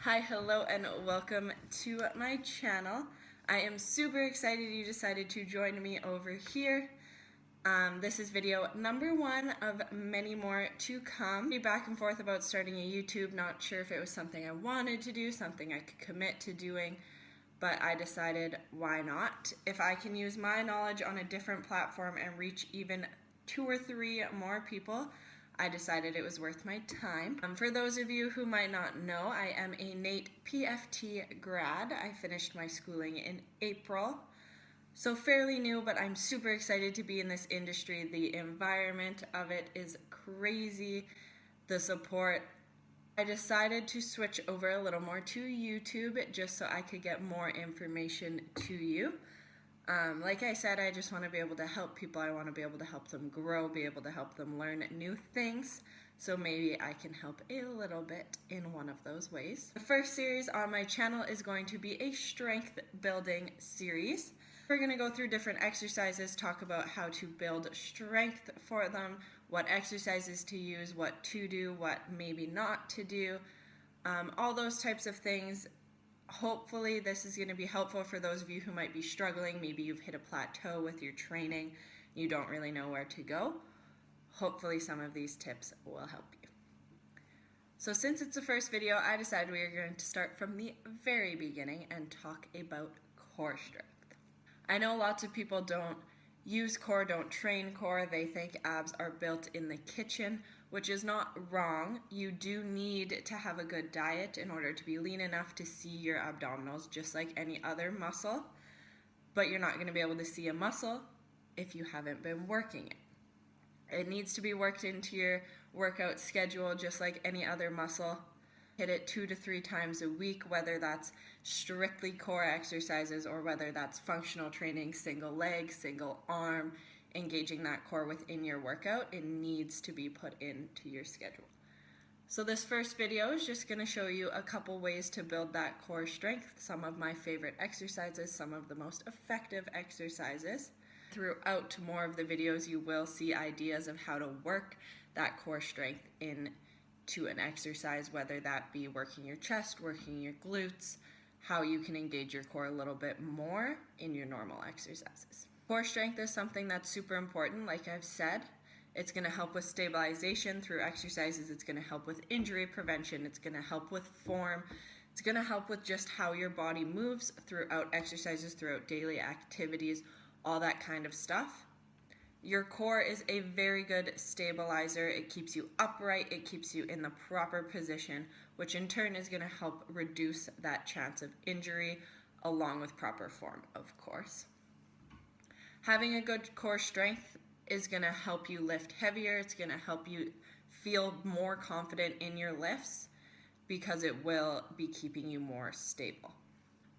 Hi, hello, and welcome to my channel. I am super excited you decided to join me over here. This is video number 1 of many more to come. Be back and forth about starting a YouTube, not sure if it was something I wanted to do, something I could commit to doing, but I decided why not? If I can use my knowledge on a different platform and reach even 2 or 3 more people, I decided it was worth my time. For those of you who might not know, I am a NAIT PFT grad. I finished my schooling in April. So fairly new, but I'm super excited to be in this industry. The environment of it is crazy. The support. I decided to switch over a little more to YouTube just so I could get more information to you. Like I said, I just want to be able to help people. I want to be able to help them grow, be able to help them learn new things. So maybe I can help a little bit in one of those ways. The first series on my channel is going to be a strength building series. We're going to go through different exercises, talk about how to build strength for them, what exercises to use, what to do, what maybe not to do, all those types of things. Hopefully this is going to be helpful for those of you who might be struggling. Maybe you've hit a plateau with your training, you don't really know where to go. Hopefully some of these tips will help you. So since it's the first video, I decided we are going to start from the very beginning and talk about core strength. I know lots of people don't use core, don't train core. They think abs are built in the kitchen, which is not wrong. You do need to have a good diet in order to be lean enough to see your abdominals, just like any other muscle. But you're not going to be able to see a muscle if you haven't been working it. It needs to be worked into your workout schedule just like any other muscle. Hit it 2 to 3 times a week, whether that's strictly core exercises or whether that's functional training, single leg, single arm, engaging that core within your workout. It needs to be put into your schedule. So this first video is just going to show you a couple ways to build that core strength, some of my favorite exercises, some of the most effective exercises. Throughout more of the videos, you will see ideas of how to work that core strength into an exercise, whether that be working your chest, working your glutes, how you can engage your core a little bit more in your normal exercises. Core strength is something that's super important, like I've said. It's going to help with stabilization through exercises. It's going to help with injury prevention. It's going to help with form. It's going to help with just how your body moves throughout exercises, throughout daily activities, all that kind of stuff. Your core is a very good stabilizer. It keeps you upright. It keeps you in the proper position, which in turn is going to help reduce that chance of injury along with proper form, of course. Having a good core strength is going to help you lift heavier. It's going to help you feel more confident in your lifts because it will be keeping you more stable.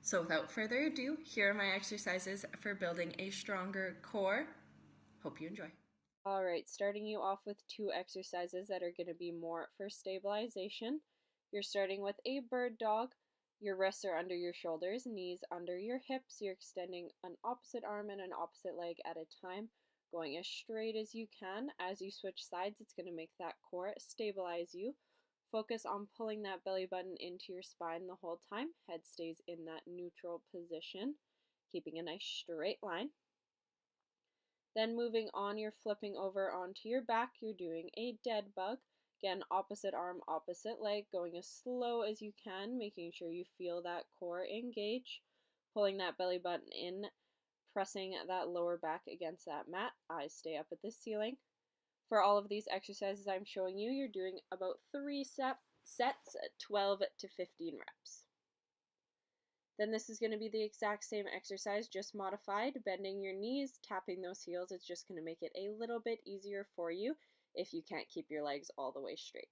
So without further ado, here are my exercises for building a stronger core. Hope you enjoy. Alright, starting you off with 2 exercises that are going to be more for stabilization. You're starting with a bird dog. Your wrists are under your shoulders, knees under your hips. You're extending an opposite arm and an opposite leg at a time, going as straight as you can. As you switch sides, it's going to make that core stabilize you. Focus on pulling that belly button into your spine the whole time. Head stays in that neutral position, keeping a nice straight line. Then moving on, you're flipping over onto your back. You're doing a dead bug. Again, opposite arm, opposite leg, going as slow as you can, making sure you feel that core engage. Pulling that belly button in, pressing that lower back against that mat. Eyes stay up at the ceiling. For all of these exercises I'm showing you, you're doing about 3 sets, 12 to 15 reps. Then this is going to be the exact same exercise, just modified. Bending your knees, tapping those heels. It's just going to make it a little bit easier for you if you can't keep your legs all the way straight.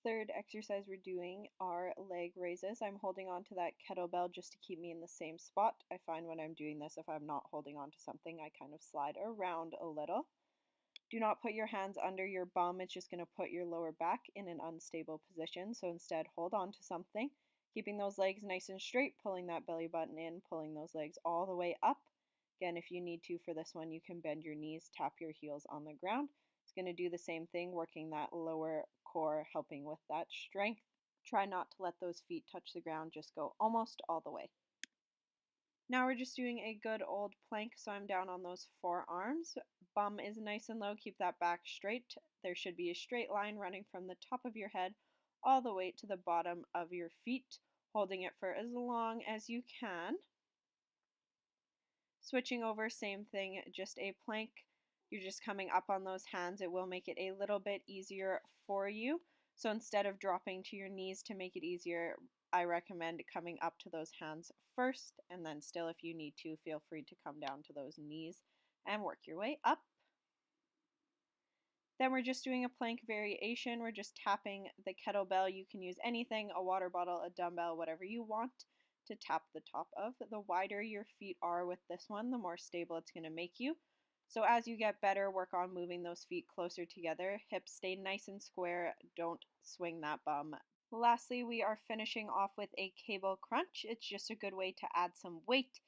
Third exercise we're doing are leg raises. I'm holding on to that kettlebell just to keep me in the same spot. I find when I'm doing this, if I'm not holding on to something, I kind of slide around a little. Do not put your hands under your bum. It's just going to put your lower back in an unstable position. So instead, hold on to something, keeping those legs nice and straight, pulling that belly button in, pulling those legs all the way up. Again, if you need to for this one, you can bend your knees, tap your heels on the ground. It's going to do the same thing, working that lower core, helping with that strength. Try not to let those feet touch the ground, just go almost all the way. Now we're just doing a good old plank, so I'm down on those forearms. Bum is nice and low, keep that back straight. There should be a straight line running from the top of your head all the way to the bottom of your feet, holding it for as long as you can. Switching over, same thing, just a plank. You're just coming up on those hands. It will make it a little bit easier for you. So instead of dropping to your knees to make it easier, I recommend coming up to those hands first, and then still, if you need to, feel free to come down to those knees and work your way up. Then we're just doing a plank variation. We're just tapping the kettlebell. You can use anything, a water bottle, a dumbbell, whatever you want to tap the top of. The wider your feet are with this one, the more stable it's going to make you. So as you get better, work on moving those feet closer together. Hips stay nice and square. Don't swing that bum. Lastly, we are finishing off with a cable crunch. It's just a good way to add some weight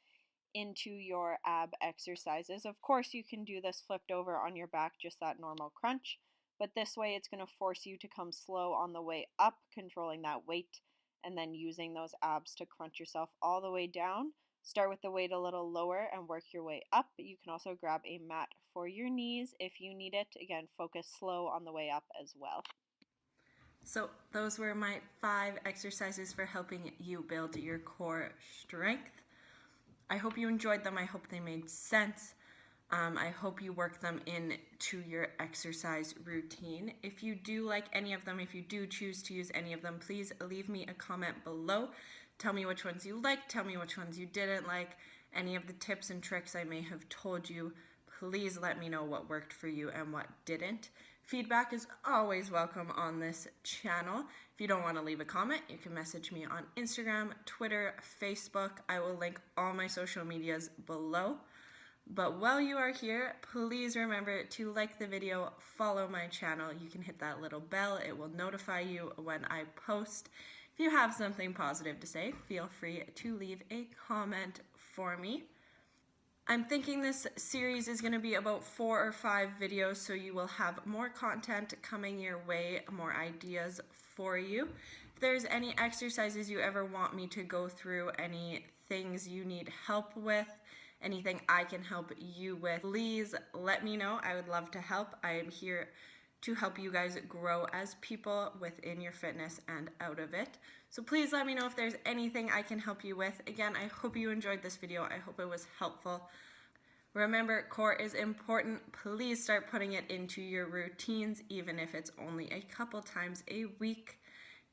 into your ab exercises. Of course, you can do this flipped over on your back, just that normal crunch, but this way it's going to force you to come slow on the way up, controlling that weight, and then using those abs to crunch yourself all the way down. Start with the weight a little lower and work your way up. You can also grab a mat for your knees if you need it. Again, focus slow on the way up as well. So those were my 5 exercises for helping you build your core strength. I hope you enjoyed them. I hope they made sense. I hope you work them into your exercise routine. If you do like any of them, if you do choose to use any of them, please leave me a comment below. Tell me which ones you liked. Tell me which ones you didn't like. Any of the tips and tricks I may have told you, please let me know what worked for you and what didn't. Feedback is always welcome on this channel. If you don't want to leave a comment, you can message me on Instagram, Twitter, Facebook. I will link all my social medias below. But while you are here, please remember to like the video, follow my channel. You can hit that little bell. It will notify you when I post. If you have something positive to say, feel free to leave a comment for me. I'm thinking this series is going to be about 4 or 5 videos, so you will have more content coming your way, more ideas for you. If there's any exercises you ever want me to go through, any things you need help with, anything I can help you with, please let me know. I would love to help. I am here to help you guys grow as people within your fitness and out of it. So please let me know if there's anything I can help you with. Again, I hope you enjoyed this video. I hope it was helpful. Remember, core is important. Please start putting it into your routines, even if it's only a couple times a week.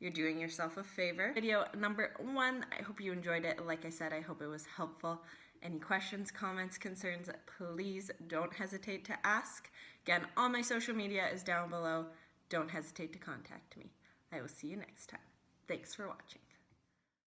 You're doing yourself a favor. Video number 1, I hope you enjoyed it. Like I said, I hope it was helpful. Any questions, comments, concerns, please don't hesitate to ask. Again, all my social media is down below. Don't hesitate to contact me. I will see you next time. Thanks for watching.